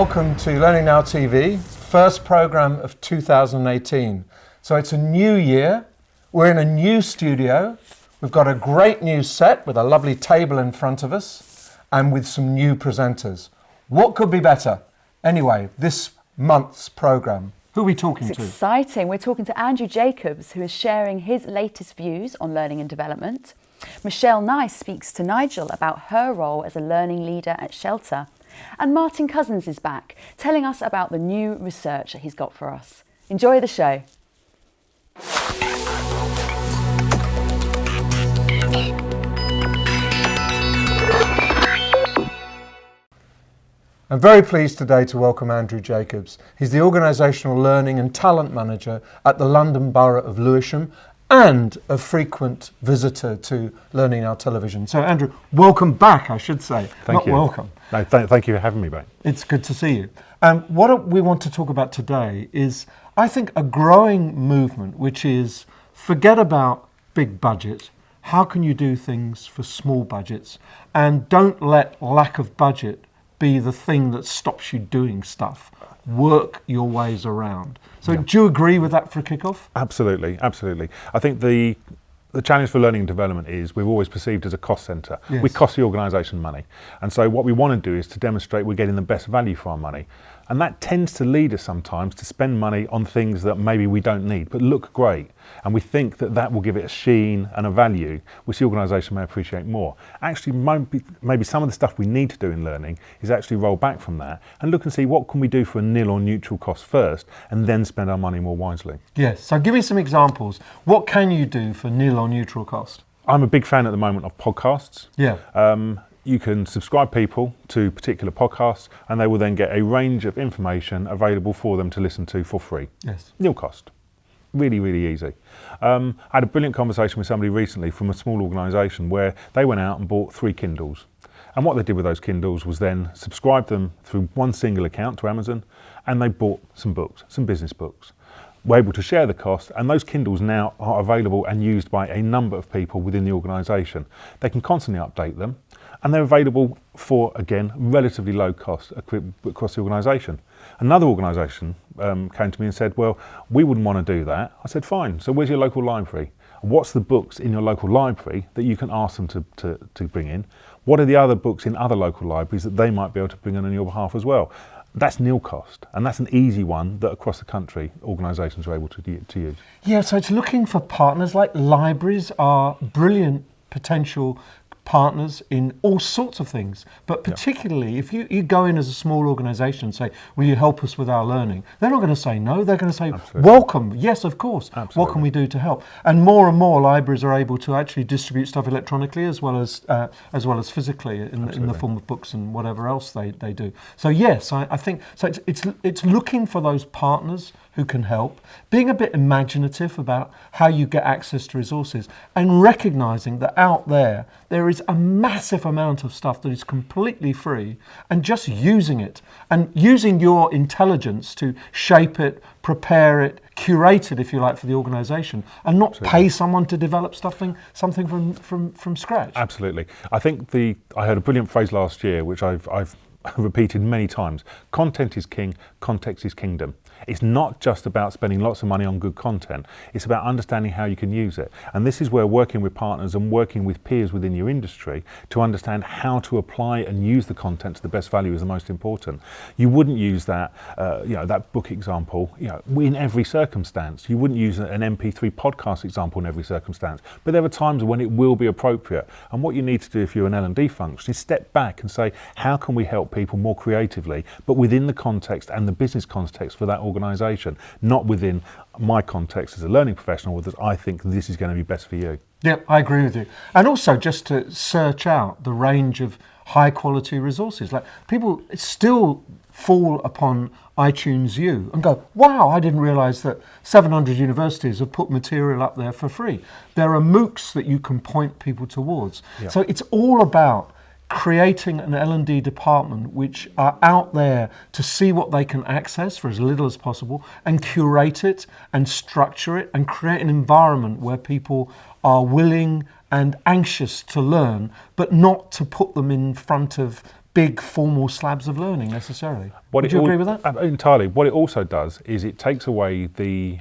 welcome to Learning Now TV, first programme of 2018. So it's a new year, we're in a new studio, we've got a great new set with a lovely table in front of us and with some new presenters. What could be better? Anyway, this month's programme, who are we talking to? It's exciting. We're talking to Andrew Jacobs, who is sharing his latest views on learning and development. Michelle Nice speaks to Nigel about her role as a learning leader at Shelter. And Martin Cousins is back, telling us about the new research that he's got for us. Enjoy the show. I'm very pleased today to welcome Andrew Jacobs. He's the Organisational Learning and Talent Manager at the London Borough of Lewisham and a frequent visitor to Learning Now Television. So Andrew, welcome back, I should say. Thank you. Welcome. No, thank you for having me back. It's good to see you. What we want to talk about today is, I think, a growing movement, which is forget about big budget. How can you do things for small budgets? And don't let lack of budget be the thing that stops you doing stuff. Work your ways around. So do you agree with that for a kick-off? Absolutely, absolutely. I think the challenge for learning and development is we're always perceived as a cost centre. Yes. We cost the organisation money. And so what we want to do is to demonstrate we're getting the best value for our money. And that tends to lead us sometimes to spend money on things that maybe we don't need, but look great. And we think that that will give it a sheen and a value, which the organisation may appreciate more. Actually, maybe some of the stuff we need to do in learning is actually roll back from that and look and see what can we do for a nil or neutral cost first, and then spend our money more wisely. Yes, so give me some examples. What can you do for nil or neutral cost? I'm a big fan at the moment of podcasts. Yeah. You can subscribe people to particular podcasts and they will then get a range of information available for them to listen to for free. Yes. Nil cost. Really, really easy. I had a brilliant conversation with somebody recently from a small organisation where they went out and bought 3 Kindles. And what they did with those Kindles was then subscribe them through one single account to Amazon, and they bought some books, some business books. We're able to share the cost, and those Kindles now are available and used by a number of people within the organisation. They can constantly update them, and they're available for, again, relatively low cost across the organisation. Another organisation came to me and said, well, we wouldn't want to do that. I said, fine, so where's your local library? What's the books in your local library that you can ask them to bring in? What are the other books in other local libraries that they might be able to bring in on your behalf as well? That's nil cost, and that's an easy one that across the country organisations are able to use. Yeah, so it's looking for partners. Like libraries are brilliant potential partners in all sorts of things, but particularly if you go in as a small organisation and say, will you help us with our learning? They're not going to say no, they're going to say, welcome, yes, of course. Absolutely. What can we do to help? And more libraries are able to actually distribute stuff electronically as well as physically in the form of books and whatever else they do. So yes, I think so. It's looking for those partners who can help, being a bit imaginative about how you get access to resources, and recognising that out there is a massive amount of stuff that is completely free, and just using it and using your intelligence to shape it, prepare it, curate it, if you like, for the organisation, and not pay someone to develop something from scratch. Absolutely. I think I heard a brilliant phrase last year, which I've repeated many times. Content is king, context is kingdom. It's not just about spending lots of money on good content, it's about understanding how you can use it. And this is where working with partners and working with peers within your industry to understand how to apply and use the content to the best value is the most important. You wouldn't use that, that book example, in every circumstance. You wouldn't use an MP3 podcast example in every circumstance, but there are times when it will be appropriate. And what you need to do if you're an L&D function is step back and say, how can we help people more creatively, but within the context and the business context for that organisation, not within my context as a learning professional that I think this is going to be best for you. Yeah, I agree with you. And also just to search out the range of high quality resources. Like people still fall upon iTunes U and go, wow, I didn't realise that 700 universities have put material up there for free. There are MOOCs that you can point people towards. Yeah. So it's all about creating an L&D department which are out there to see what they can access for as little as possible and curate it and structure it and create an environment where people are willing and anxious to learn, but not to put them in front of big formal slabs of learning necessarily. Would you agree with that? Entirely. What it also does is it takes away the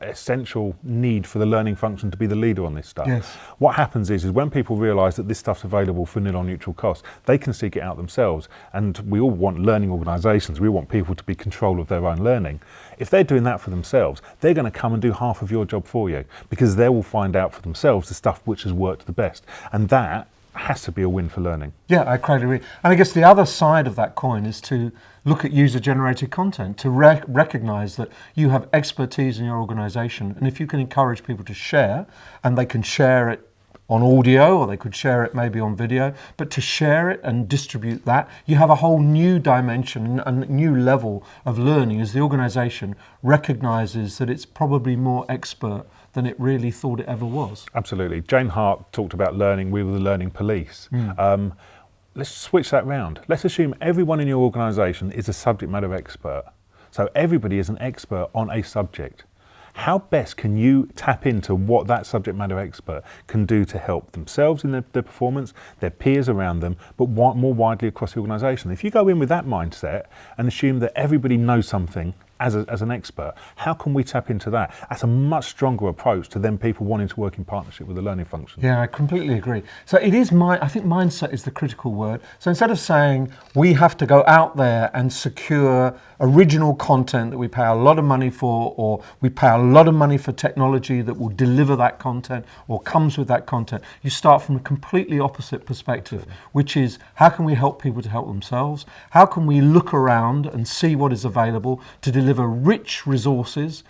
essential need for the learning function to be the leader on this stuff. Yes. What happens is when people realise that this stuff's available for nil or neutral cost, they can seek it out themselves. And we all want learning organisations, we want people to be in control of their own learning. If they're doing that for themselves, they're going to come and do half of your job for you, because they will find out for themselves the stuff which has worked the best. And that has to be a win for learning. Yeah, I quite agree. And I guess the other side of that coin is to look at user-generated content, to recognise that you have expertise in your organisation, and if you can encourage people to share, and they can share it on audio, or they could share it maybe on video, but to share it and distribute that, you have a whole new dimension, a new level of learning as the organisation recognises that it's probably more expert than it really thought it ever was. Absolutely. Jane Hart talked about learning, we were the learning police. Let's switch that round. Let's assume everyone in your organisation is a subject matter expert. So everybody is an expert on a subject. How best can you tap into what that subject matter expert can do to help themselves in their performance, their peers around them, but more widely across the organisation? If you go in with that mindset and assume that everybody knows something as an expert, how can we tap into that? That's a much stronger approach to then people wanting to work in partnership with the learning function. Yeah, I completely agree. So it is I think mindset is the critical word. So instead of saying we have to go out there and secure original content that we pay a lot of money for, or we pay a lot of money for technology that will deliver that content or comes with that content, you start from a completely opposite perspective, which is how can we help people to help themselves? How can we look around and see what is available to deliver rich resources,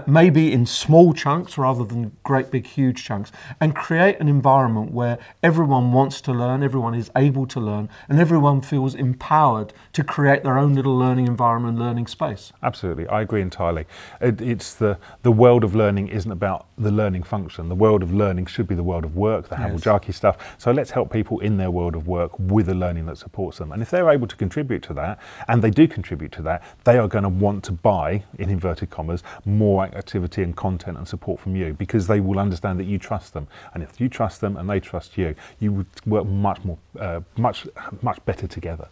maybe in small chunks rather than great big huge chunks, and create an environment where everyone wants to learn, everyone is able to learn, and everyone feels empowered to create their own little learning environment and learning space. Absolutely, I agree entirely. It's the world of learning isn't about the learning function. The world of learning should be the world of work, the Havel-Jarki stuff. So let's help people in their world of work with the learning that supports them. And if they're able to contribute to that, and they do contribute to that, they are going to want to buy, in inverted commas, more activity and content and support from you, because they will understand that you trust them. And if you trust them and they trust you, you would work much better together.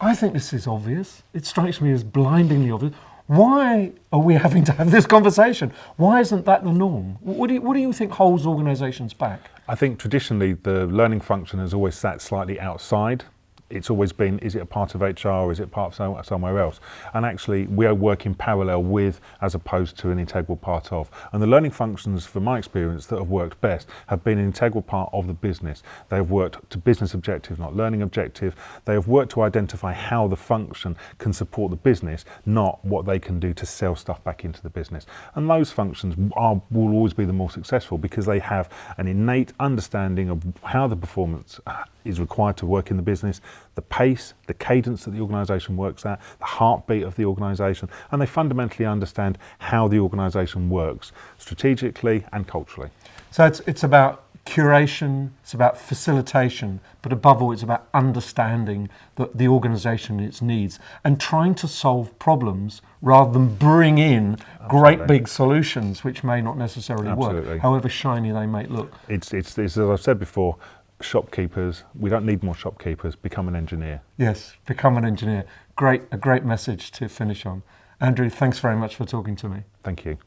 I think this is obvious. It strikes me as blindingly obvious. Why are we having to have this conversation? Why isn't that the norm? What do you think holds organisations back? I think traditionally the learning function has always sat slightly outside. It's always been, is it a part of HR or is it part of somewhere else? And actually we are working parallel with, as opposed to an integral part of. And the learning functions, from my experience, that have worked best have been an integral part of the business. They have worked to business objective, not learning objective. They have worked to identify how the function can support the business, not what they can do to sell stuff back into the business. And those functions will always be the more successful, because they have an innate understanding of how the performance is required to work in the business, the pace, the cadence that the organisation works at, the heartbeat of the organisation, and they fundamentally understand how the organisation works strategically and culturally. So it's about curation, it's about facilitation, but above all it's about understanding the organisation and its needs and trying to solve problems rather than bring in great big solutions which may not necessarily work, however shiny they may look. It's as I've said before, shopkeepers, we don't need more shopkeepers, become an engineer. Yes, become an engineer. A great message to finish on. Andrew, thanks very much for talking to me. Thank you.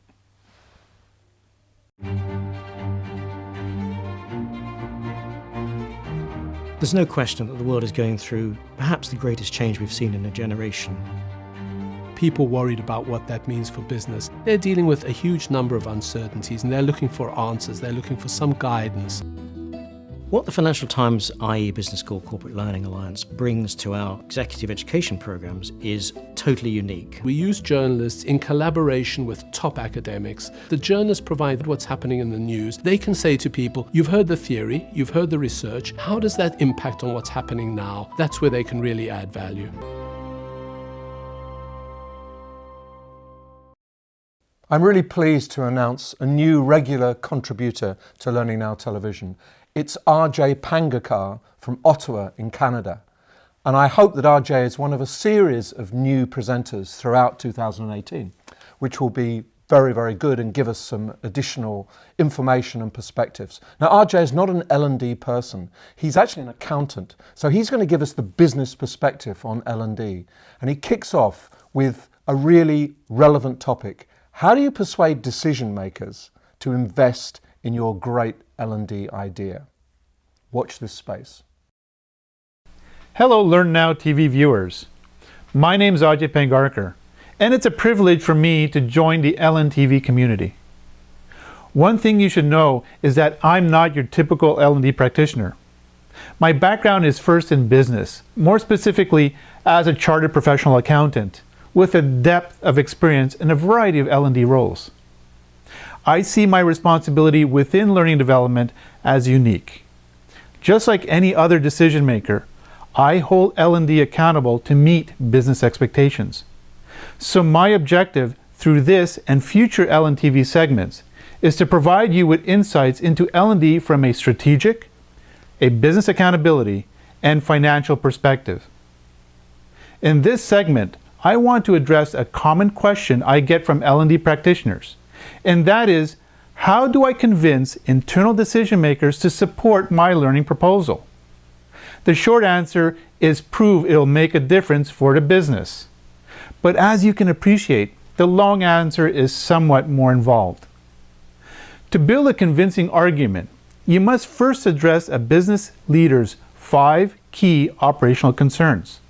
There's no question that the world is going through perhaps the greatest change we've seen in a generation. People worried about what that means for business. They're dealing with a huge number of uncertainties and they're looking for answers, they're looking for some guidance. What the Financial Times IE Business School Corporate Learning Alliance brings to our executive education programs is totally unique. We use journalists in collaboration with top academics. The journalists provide what's happening in the news. They can say to people, you've heard the theory, you've heard the research, how does that impact on what's happening now? That's where they can really add value. I'm really pleased to announce a new regular contributor to Learning Now Television. It's RJ Pangakar from Ottawa in Canada. And I hope that RJ is one of a series of new presenters throughout 2018, which will be very, very good and give us some additional information and perspectives. Now, RJ is not an L&D person. He's actually an accountant. So he's going to give us the business perspective on L&D. And he kicks off with a really relevant topic. How do you persuade decision makers to invest in your great L&D idea? Watch this space. Hello Learn Now TV viewers. My name is Ajay Pangarkar, and it's a privilege for me to join the LNTV community. One thing you should know is that I'm not your typical L&D practitioner. My background is first in business, more specifically as a chartered professional accountant, with a depth of experience in a variety of L&D roles. I see my responsibility within learning development as unique. Just like any other decision maker, I hold L&D accountable to meet business expectations. So my objective through this and future LNTV segments is to provide you with insights into L&D from a strategic, a business accountability, and financial perspective. In this segment, I want to address a common question I get from L&D practitioners, and that is, how do I convince internal decision makers to support my learning proposal? The short answer is prove it'll make a difference for the business. But as you can appreciate, the long answer is somewhat more involved. To build a convincing argument, you must first address a business leader's 5 key operational concerns.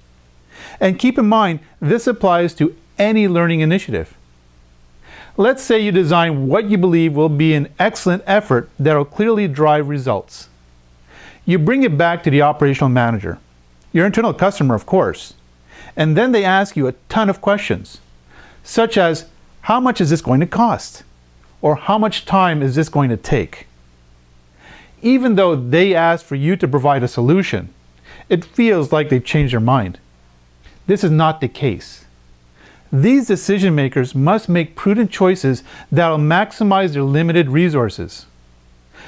And keep in mind, this applies to any learning initiative. Let's say you design what you believe will be an excellent effort that will clearly drive results. You bring it back to the operational manager, your internal customer of course, and then they ask you a ton of questions, such as, how much is this going to cost? Or how much time is this going to take? Even though they ask for you to provide a solution, it feels like they've changed their mind. This is not the case. These decision makers must make prudent choices that will maximize their limited resources.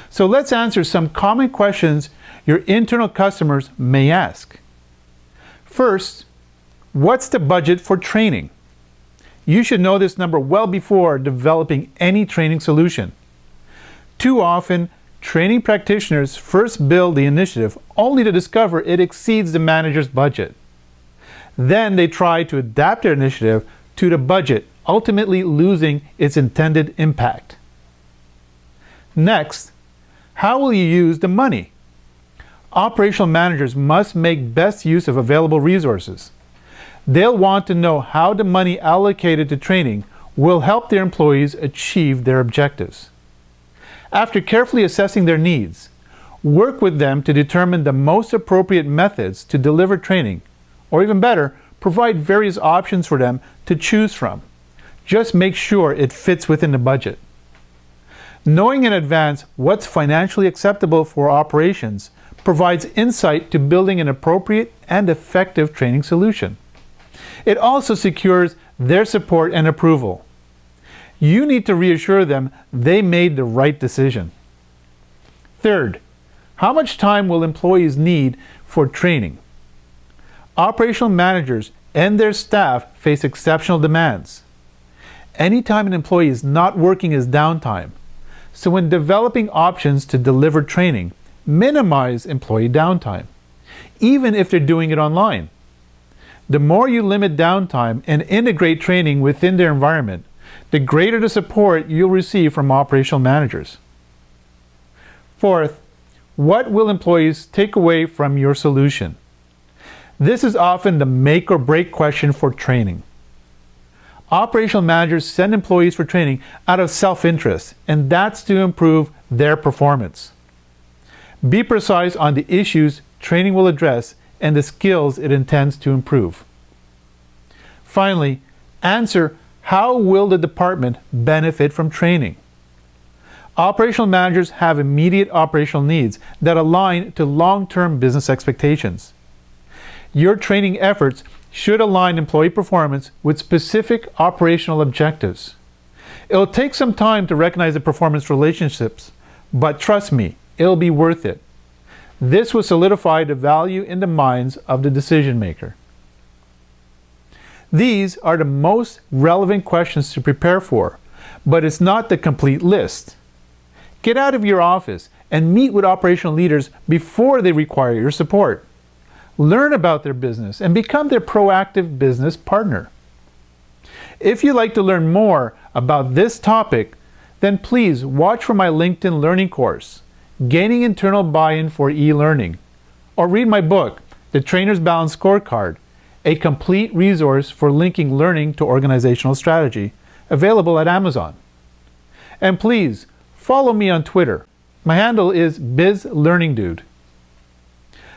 So let's answer some common questions your internal customers may ask. First, what's the budget for training? You should know this number well before developing any training solution. Too often, training practitioners first build the initiative only to discover it exceeds the manager's budget. Then they try to adapt their initiative to the budget, ultimately losing its intended impact. Next, how will you use the money? Operational managers must make best use of available resources. They'll want to know how the money allocated to training will help their employees achieve their objectives. After carefully assessing their needs, work with them to determine the most appropriate methods to deliver training, or even better, provide various options for them to choose from. Just make sure it fits within the budget. Knowing in advance what's financially acceptable for operations provides insight to building an appropriate and effective training solution. It also secures their support and approval. You need to reassure them they made the right decision. Third, how much time will employees need for training? Operational managers and their staff face exceptional demands. Anytime an employee is not working is downtime. So when developing options to deliver training, minimize employee downtime, even if they're doing it online. The more you limit downtime and integrate training within their environment, the greater the support you'll receive from operational managers. Fourth, what will employees take away from your solution? This is often the make or break question for training. Operational managers send employees for training out of self-interest, and that's to improve their performance. Be precise on the issues training will address and the skills it intends to improve. Finally, answer how will the department benefit from training? Operational managers have immediate operational needs that align to long-term business expectations. Your training efforts should align employee performance with specific operational objectives. It'll take some time to recognize the performance relationships, but trust me, it'll be worth it. This will solidify the value in the minds of the decision maker. These are the most relevant questions to prepare for, but it's not the complete list. Get out of your office and meet with operational leaders before they require your support. Learn about their business and become their proactive business partner. If you'd like to learn more about this topic, then please watch for my LinkedIn learning course, Gaining Internal Buy-in for E-Learning, or read my book, The Trainer's Balance Scorecard, a complete resource for linking learning to organizational strategy, available at Amazon. And please, follow me on Twitter. My handle is BizLearningDude.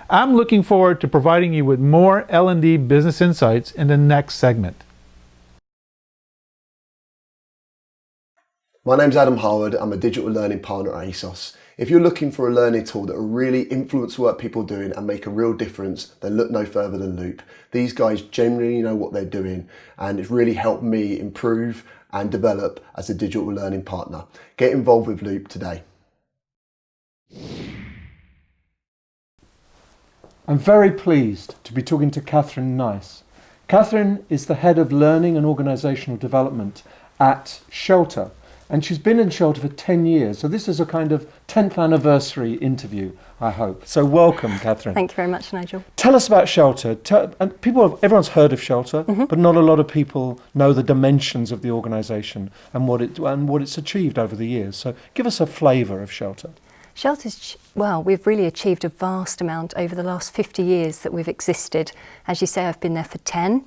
I'm looking forward to providing you with more L&D business insights in the next segment. My name's Adam Harwood. I'm a digital learning partner at ASOS. If you're looking for a learning tool that will really influence what people are doing and make a real difference, then look no further than Loop. These guys genuinely know what they're doing, and it's really helped me improve and develop as a digital learning partner. Get involved with Loop today. I'm very pleased to be talking to Katherine Nice. Katherine is the head of learning and organisational development at Shelter, and she's been in Shelter for 10 years. So this is a kind of 10th anniversary interview, I hope. So welcome, Katherine. Thank you very much, Nigel. Tell us about Shelter. And everyone's heard of Shelter, but not a lot of people know the dimensions of the organisation and what it's achieved over the years. So give us a flavour of Shelter. Shelter's, well, we've really achieved a vast amount over the last 50 years that we've existed. As you say, I've been there for 10.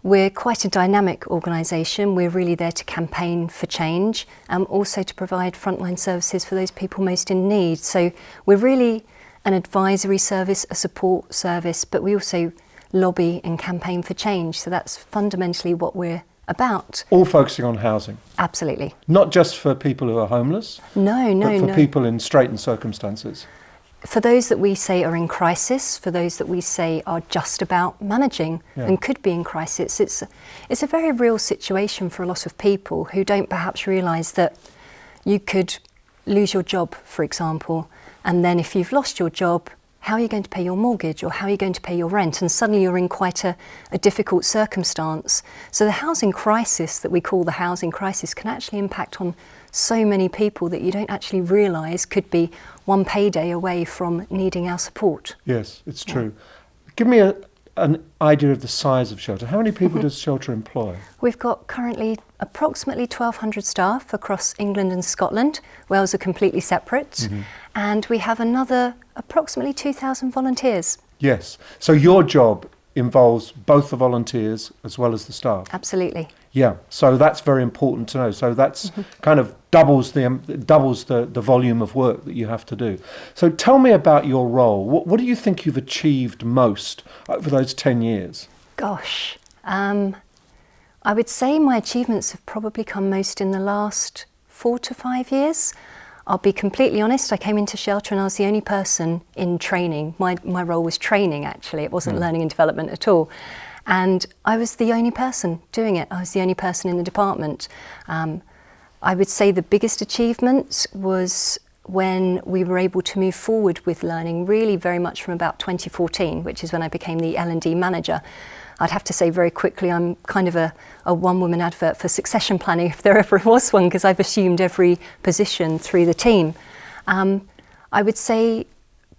We're quite a dynamic organisation. We're really there to campaign for change and also to provide frontline services for those people most in need. So we're really an advisory service, a support service, but we also lobby and campaign for change. So that's fundamentally what we're about. All focusing on housing. Absolutely. Not just for people who are homeless, but for people in straitened circumstances. For those that we say are in crisis, for those that we say are just about managing and could be in crisis, it's a very real situation for a lot of people who don't perhaps realise that you could lose your job, for example, and then if you've lost your job, how are you going to pay your mortgage or how are you going to pay your rent? And suddenly you're in quite a difficult circumstance. So the housing crisis that we call the housing crisis can actually impact on so many people that you don't actually realise could be one payday away from needing our support. Yes, it's true. Give me an idea of the size of Shelter. How many people does Shelter employ? We've got currently approximately 1,200 staff across England and Scotland. Wales are completely separate. And we have another approximately 2,000 volunteers. Yes. So your job involves both the volunteers as well as the staff? Absolutely. Yeah, so that's very important to know. So that's kind of doubles the volume of work that you have to do. So tell me about your role. What do you think you've achieved most over those 10 years? Gosh, I would say my achievements have probably come most in the last 4 to 5 years. I'll be completely honest, I came into Shelter and I was the only person in training. My role was training, actually. It wasn't learning and development at all. And I was the only person doing it. I was the only person in the department. I would say the biggest achievement was when we were able to move forward with learning, really very much from about 2014, which is when I became the L&D manager. I'd have to say very quickly, I'm kind of a one-woman advert for succession planning, if there ever was one, because I've assumed every position through the team. I would say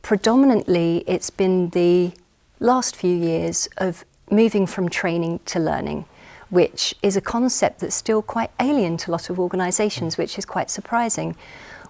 predominantly it's been the last few years of moving from training to learning, which is a concept that's still quite alien to a lot of organisations, which is quite surprising.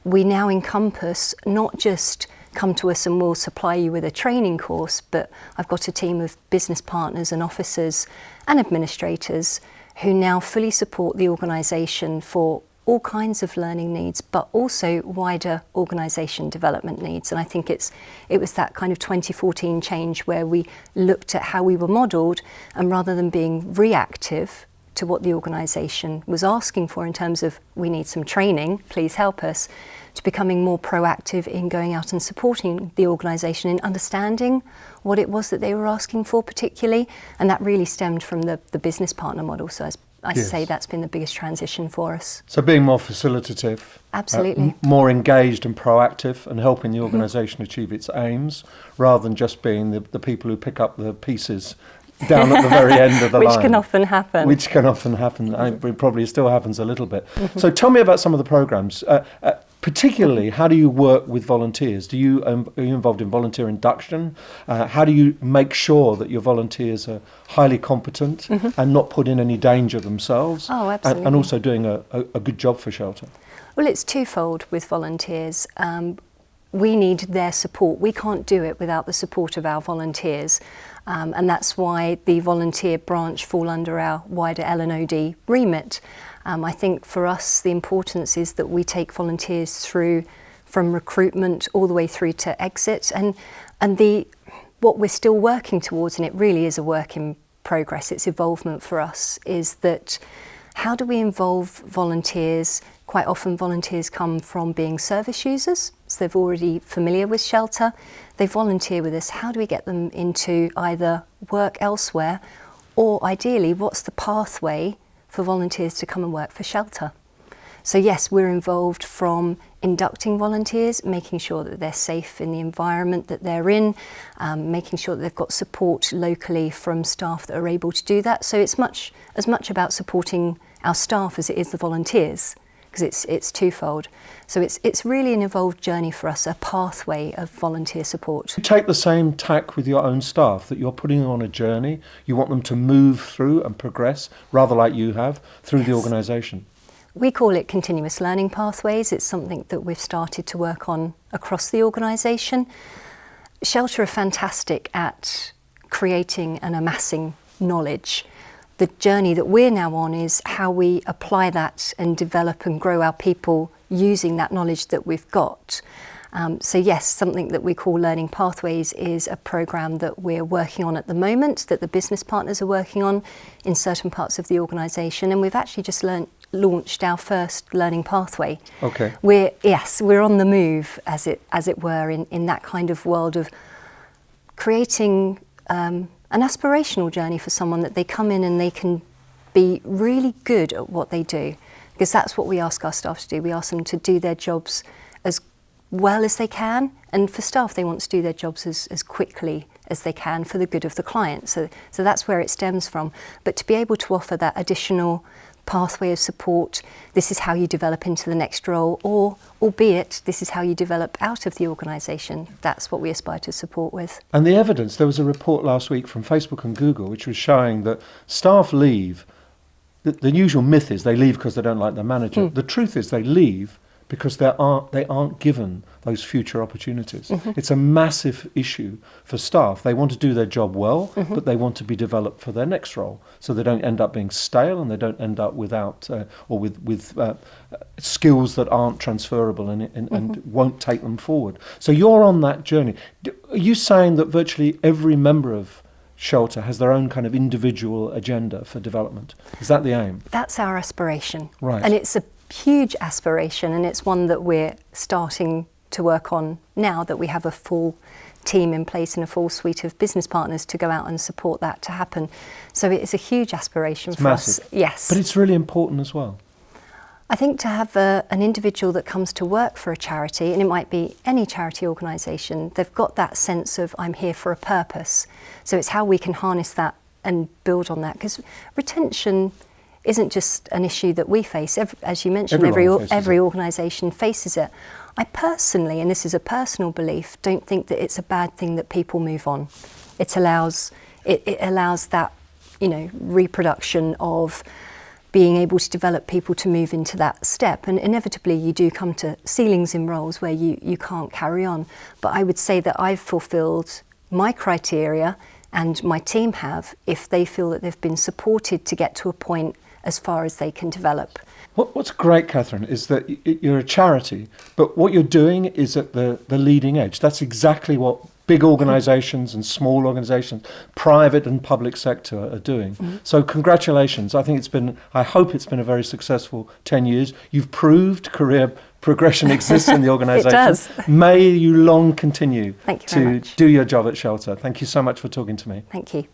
We now encompass not just come to us and we'll supply you with a training course, but I've got a team of business partners and officers and administrators who now fully support the organisation for all kinds of learning needs, but also wider organisation development needs. And I think it was that kind of 2014 change where we looked at how we were modelled, and rather than being reactive to what the organisation was asking for in terms of we need some training, please help us, to becoming more proactive in going out and supporting the organisation in understanding what it was that they were asking for particularly. And that really stemmed from the business partner model. So as I say, that's been the biggest transition for us. So being more facilitative. Absolutely. More engaged and proactive and helping the organisation achieve its aims, rather than just being the people who pick up the pieces down at the very end of the Which line. can often happen. Which can often happen. It probably still happens a little bit. So tell me about some of the programs. Particularly, how do you work with volunteers? Are you involved in volunteer induction? How do you make sure that your volunteers are highly competent and not put in any danger themselves? Oh, absolutely. And also doing a good job for Shelter? Well, it's twofold with volunteers. We need their support. We can't do it without the support of our volunteers. And that's why the volunteer branch fall under our wider L&OD remit. I think for us the importance is that we take volunteers through from recruitment all the way through to exit, and what we're still working towards, and it really is a work in progress, it's involvement for us, is that how do we involve volunteers? Quite often volunteers come from being service users, so they're already familiar with Shelter, they volunteer with us. How do we get them into either work elsewhere, or ideally what's the pathway for volunteers to come and work for Shelter? So yes, we're involved from inducting volunteers, making sure that they're safe in the environment that they're in, making sure that they've got support locally from staff that are able to do that. So it's as much about supporting our staff as it is the volunteers, because it's twofold. So it's really an evolved journey for us, a pathway of volunteer support. You take the same tack with your own staff, that you're putting them on a journey, you want them to move through and progress, rather like you have, through the organisation. We call it continuous learning pathways. It's something that we've started to work on across the organisation. Shelter are fantastic at creating and amassing knowledge. The journey that we're now on is how we apply that and develop and grow our people using that knowledge that we've got. So yes, something that we call Learning Pathways is a programme that we're working on at the moment, that the business partners are working on in certain parts of the organisation, and we've actually just launched our first Learning Pathway. Okay. We're on the move, as it were, in that kind of world of creating an aspirational journey for someone, that they come in and they can be really good at what they do, because that's what we ask our staff to do. We ask them to do their jobs as well as they can, and for staff they want to do their jobs as quickly as they can for the good of the client. So that's where it stems from. But to be able to offer that additional pathway of support, this is how you develop into the next role, or albeit this is how you develop out of the organisation, that's what we aspire to support with. And the evidence, there was a report last week from Facebook and Google which was showing that staff leave, the usual myth is they leave because they don't like their manager. The truth is they leave because they aren't given those future opportunities. It's a massive issue for staff. They want to do their job well, but they want to be developed for their next role, so they don't end up being stale and they don't end up without or with skills that aren't transferable and won't take them forward. So you're on that journey. Are you saying that virtually every member of Shelter has their own kind of individual agenda for development? Is that the aim? That's our aspiration. Right. And it's a huge aspiration, and it's one that we're starting to work on now that we have a full team in place and a full suite of business partners to go out and support that to happen. So it is a huge aspiration for massive. us. Yes. But it's really important as well. I think to have an individual that comes to work for a charity, and it might be any charity organisation, they've got that sense of I'm here for a purpose. So it's how we can harness that and build on that, because retention isn't just an issue that we face. As you mentioned, every organisation faces it. I personally, and this is a personal belief, don't think that it's a bad thing that people move on. It allows that, reproduction of being able to develop people to move into that step. And inevitably you do come to ceilings in roles where you can't carry on. But I would say that I've fulfilled my criteria, and my team have, if they feel that they've been supported to get to a point as far as they can develop. What's great, Katherine, is that you're a charity, but what you're doing is at the leading edge. That's exactly what big organisations and small organisations, private and public sector, are doing. So congratulations. I hope it's been a very successful 10 years. You've proved career progression exists in the organisation. It does. May you long continue Thank you very to much. do your job at Shelter. Thank you so much for talking to me. Thank you.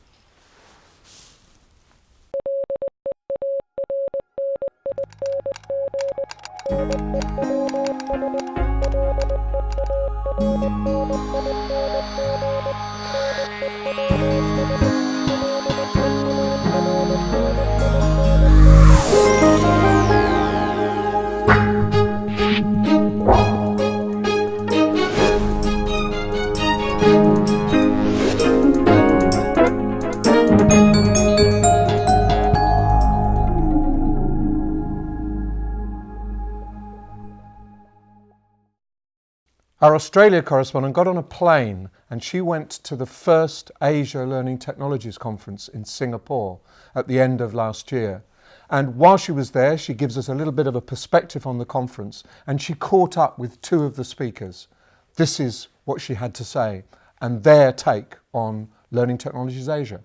Our Australia correspondent got on a plane and she went to the first Asia Learning Technologies Conference in Singapore at the end of last year. And while she was there, she gives us a little bit of a perspective on the conference, and she caught up with two of the speakers. This is what she had to say and their take on Learning Technologies Asia.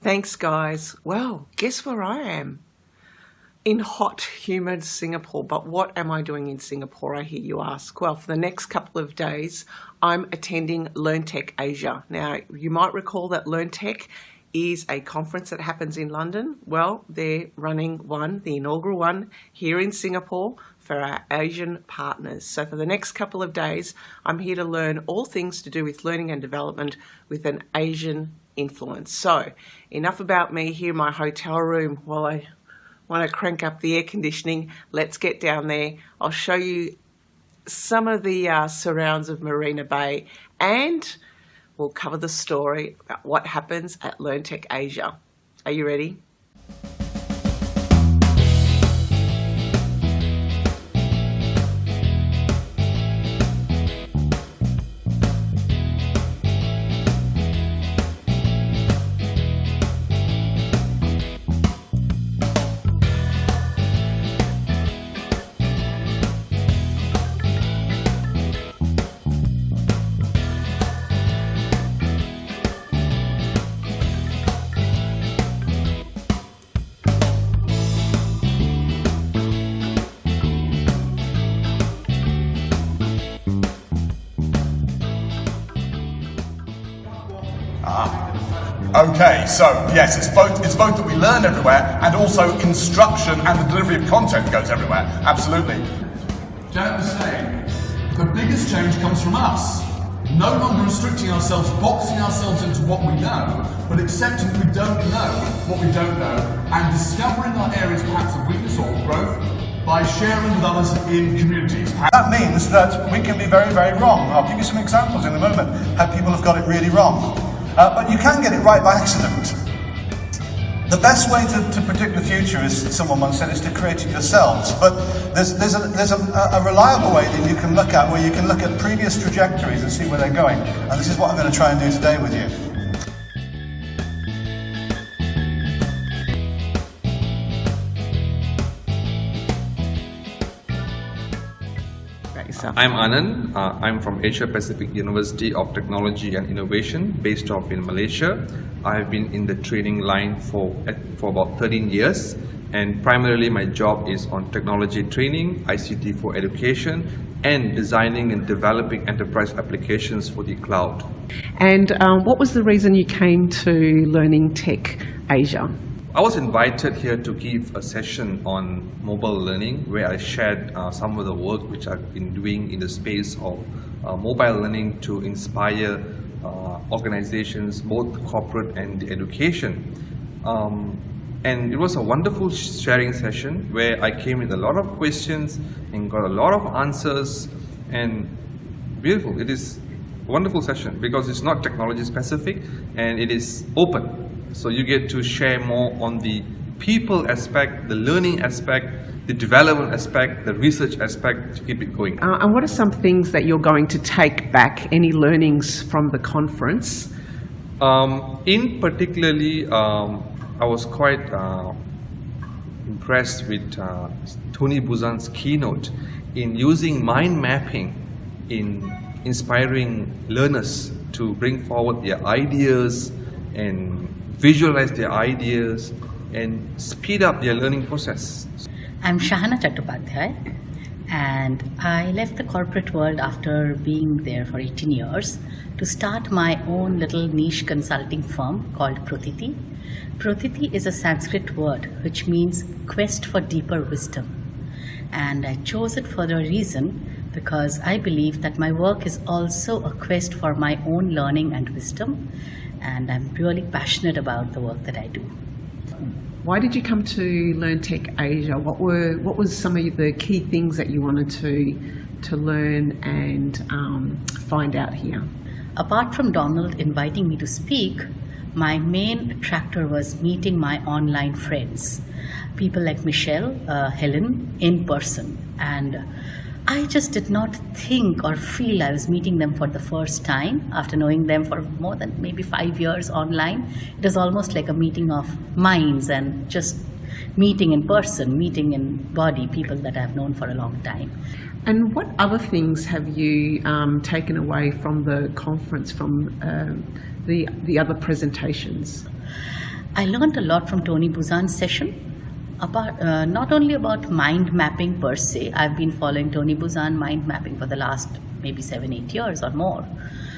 Thanks, guys. Well, guess where I am? In hot, humid Singapore. But what am I doing in Singapore, I hear you ask? Well, for the next couple of days, I'm attending LearnTech Asia. Now, you might recall that LearnTech is a conference that happens in London. Well, they're running one, the inaugural one, here in Singapore for our Asian partners. So for the next couple of days, I'm here to learn all things to do with learning and development with an Asian influence. So, enough about me here in my hotel room while I want to crank up the air conditioning. Let's get down there. I'll show you some of the surrounds of Marina Bay, and we'll cover the story about what happens at LearnTech Asia. Are you ready? Okay, so yes, it's both that we learn everywhere and also instruction and the delivery of content goes everywhere. Absolutely. Janet was saying, the biggest change comes from us. No longer restricting ourselves, boxing ourselves into what we know, but accepting we don't know what we don't know and discovering our areas perhaps of weakness or growth by sharing with others in communities. That means that we can be very, very wrong. I'll give you some examples in a moment how people have got it really wrong. But you can get it right by accident. The best way to predict the future, as someone once said, is to create it yourselves. But there's a reliable way that you can look at, where you can look at previous trajectories and see where they're going. And this is what I'm going to try and do today with you. I'm Anand. I'm from Asia Pacific University of Technology and Innovation, based off in Malaysia. I've been in the training line for about 13 years, and primarily my job is on technology training, ICT for education, and designing and developing enterprise applications for the cloud. And what was the reason you came to Learning Tech Asia? I was invited here to give a session on mobile learning, where I shared some of the work which I've been doing in the space of mobile learning to inspire organizations, both corporate and the education. And it was a wonderful sharing session where I came with a lot of questions and got a lot of answers, and beautiful. It is a wonderful session because it's not technology specific and it is open. So you get to share more on the people aspect, the learning aspect, the development aspect, the research aspect, to keep it going. And what are some things that you're going to take back, any learnings from the conference? In particularly, I was quite impressed with Tony Buzan's keynote in using mind mapping in inspiring learners to bring forward their ideas and visualize their ideas and speed up their learning process. I'm Shahana Chattopadhyay, and I left the corporate world after being there for 18 years to start my own little niche consulting firm called Pratiti. Pratiti is a Sanskrit word which means quest for deeper wisdom, and I chose it for a reason, because I believe that my work is also a quest for my own learning and wisdom, and I'm really passionate about the work that I do. why did you come to Learn Tech Asia? What was some of the key things that you wanted to learn and find out here? Apart from Donald inviting me to speak, my main attractor was meeting my online friends, people like Michelle, Helen, in person. And I just did not think or feel I was meeting them for the first time after knowing them for more than maybe 5 years online. It was almost like a meeting of minds and just meeting in person, meeting in body, people that I've known for a long time. And what other things have you taken away from the conference, from the other presentations? I learned a lot from Tony Buzan's session, about not only about mind mapping per se. I've been following Tony Buzan mind mapping for the last maybe 7-8 years or more.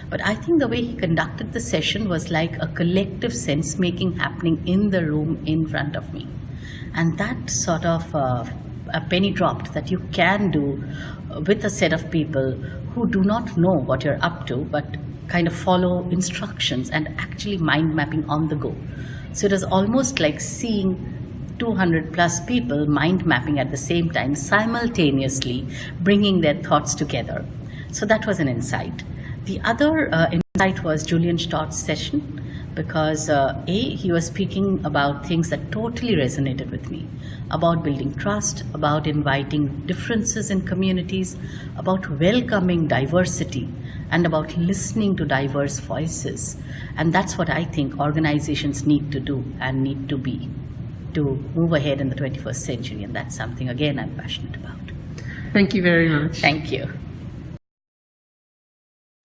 But I think the way he conducted the session was like a collective sense making happening in the room in front of me. And that sort of a penny dropped that you can do with a set of people who do not know what you're up to, but kind of follow instructions and actually mind mapping on the go. So it was almost like seeing 200 plus people mind mapping at the same time, simultaneously bringing their thoughts together. So that was an insight. The other insight was Julian Stott's session, because he was speaking about things that totally resonated with me, about building trust, about inviting differences in communities, about welcoming diversity, and about listening to diverse voices. And that's what I think organizations need to do and need to be to move ahead in the 21st century. And that's something, again, I'm passionate about. Thank you very much. Thank you.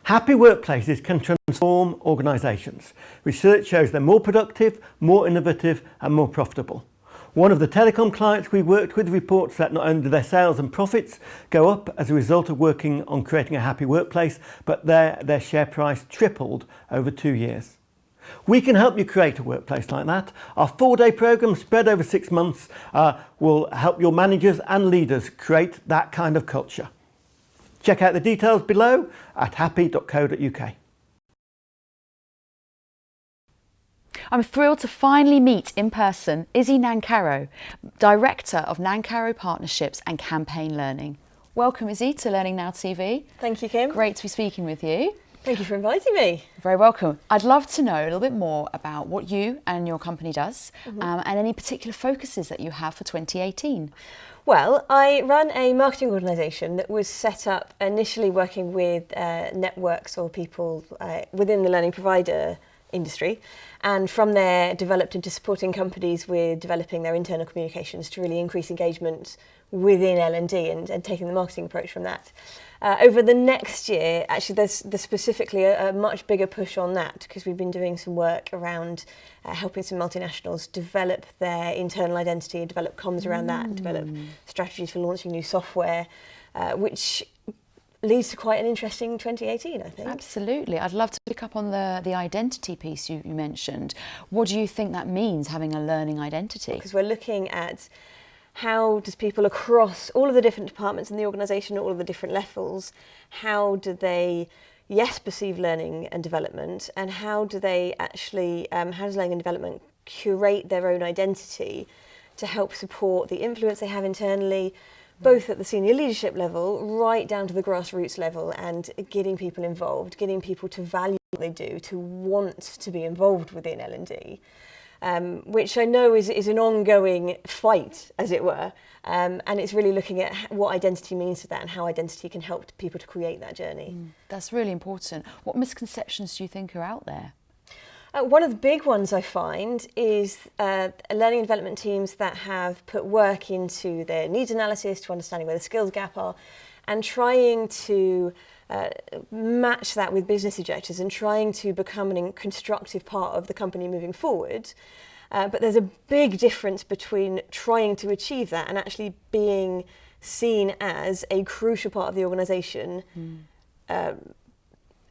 Happy workplaces can transform organisations. Research shows they're more productive, more innovative and more profitable. One of the telecom clients we worked with reports that not only do their sales and profits go up as a result of working on creating a happy workplace, but their share price tripled over 2 years. We can help you create a workplace like that. Our 4-day programme spread over 6 months will help your managers and leaders create that kind of culture. Check out the details below at happy.co.uk. I'm thrilled to finally meet in person Izzy Nancarrow, Director of Nancarrow Partnerships and Campaign Learning. Welcome, Izzy, to Learning Now TV. Thank you, Kim. Great to be speaking with you. Thank you for inviting me. Very welcome. I'd love to know a little bit more about what you and your company does and any particular focuses that you have for 2018. Well, I run a marketing organisation that was set up initially working with networks or people within the learning provider industry, and from there developed into supporting companies with developing their internal communications to really increase engagement within L&D and taking the marketing approach from that. Over the next year, actually there's specifically a much bigger push on that, because we've been doing some work around helping some multinationals develop their internal identity, develop comms around that, and develop strategies for launching new software, which leads to quite an interesting 2018, I think. Absolutely. I'd love to pick up on the identity piece you mentioned. What do you think that means, having a learning identity? Because we're looking at how does people across all of the different departments in the organisation, all of the different levels, how do they, yes, perceive learning and development, and how do they actually, how does learning and development curate their own identity to help support the influence they have internally, both at the senior leadership level, right down to the grassroots level, and getting people involved, getting people to value what they do, to want to be involved within L&D. Which I know is an ongoing fight, as it were, and it's really looking at what identity means to that and how identity can help people to create that journey. That's really important. What misconceptions do you think are out there? One of the big ones I find is learning and development teams that have put work into their needs analysis to understanding where the skills gap are, and trying to match that with business objectives and trying to become a constructive part of the company moving forward. But there's a big difference between trying to achieve that and actually being seen as a crucial part of the organisation, kind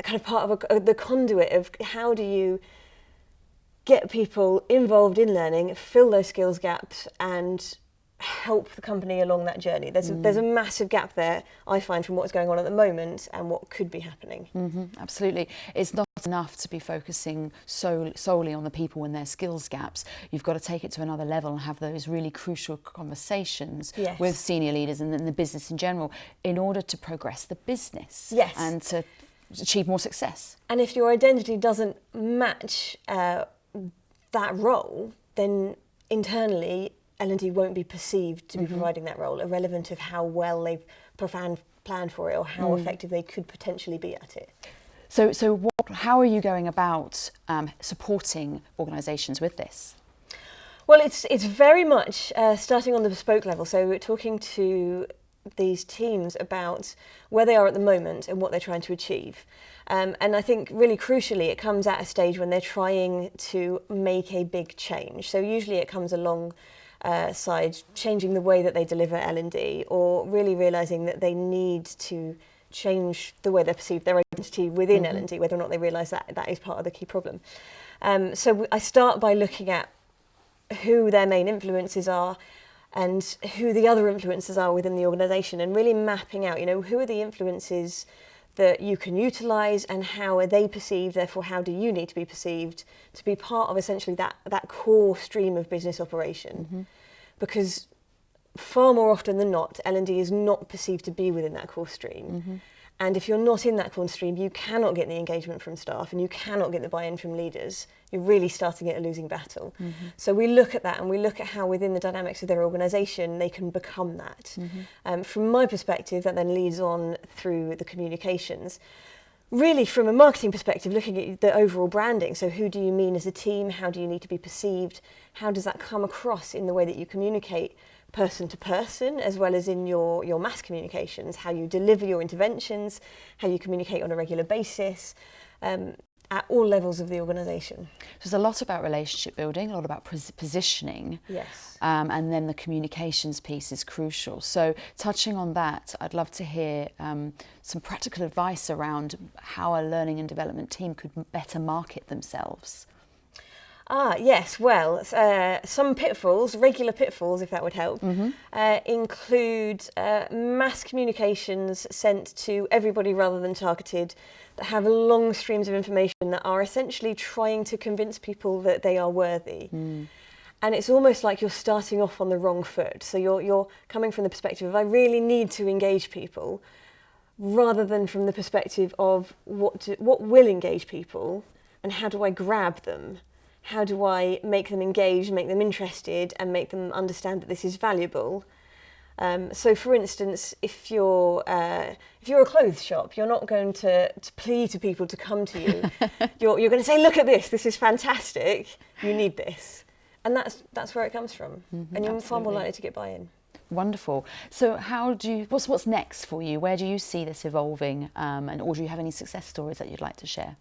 of part of the conduit of how do you get people involved in learning, fill those skills gaps, and help the company along that journey. There's a massive gap there, I find, from what's going on at the moment and what could be happening. Absolutely. It's not enough to be focusing solely on the people and their skills gaps. You've got to take it to another level and have those really crucial conversations with senior leaders and then the business in general in order to progress the business and to achieve more success. And if your identity doesn't match that role, then internally L&D won't be perceived to be providing that role, irrelevant of how well they've planned for it or how effective they could potentially be at it. So how are you going about supporting organisations with this? Well, it's very much starting on the bespoke level. So we're talking to these teams about where they are at the moment and what they're trying to achieve. And I think really crucially, it comes at a stage when they're trying to make a big change. So usually it comes along side changing the way that they deliver L&D, or really realising that they need to change the way they perceive their identity within L&D, whether or not they realise that that is part of the key problem. So I start by looking at who their main influences are and who the other influences are within the organisation, and really mapping out, who are the influences that you can utilise and how are they perceived, therefore how do you need to be perceived to be part of essentially that core stream of business operation. Because far more often than not, L&D is not perceived to be within that core stream. And if you're not in that core stream, you cannot get the engagement from staff and you cannot get the buy-in from leaders. You're really starting at a losing battle. So we look at that and we look at how within the dynamics of their organisation they can become that. From my perspective, that then leads on through the communications. Really, from a marketing perspective, looking at the overall branding. So who do you mean as a team? How do you need to be perceived? How does that come across in the way that you communicate person to person, as well as in your mass communications, how you deliver your interventions, how you communicate on a regular basis, at all levels of the organisation. So there's a lot about relationship building, a lot about positioning. Yes. And then the communications piece is crucial. So touching on that, I'd love to hear some practical advice around how a learning and development team could better market themselves. Yes, well, some pitfalls, regular pitfalls, if that would help, include mass communications sent to everybody rather than targeted, that have long streams of information that are essentially trying to convince people that they are worthy. And it's almost like you're starting off on the wrong foot. So you're coming from the perspective of, I really need to engage people, rather than from the perspective of what will engage people and how do I grab them? How do I make them engaged, make them interested, and make them understand that this is valuable? So, for instance, if you're a clothes shop, you're not going to plead to people to come to you. You're going to say, "Look at this! This is fantastic. You need this," and that's where it comes from. And you're far more likely to get buy-in. Wonderful. So, what's next for you? Where do you see this evolving? Or do you have any success stories that you'd like to share?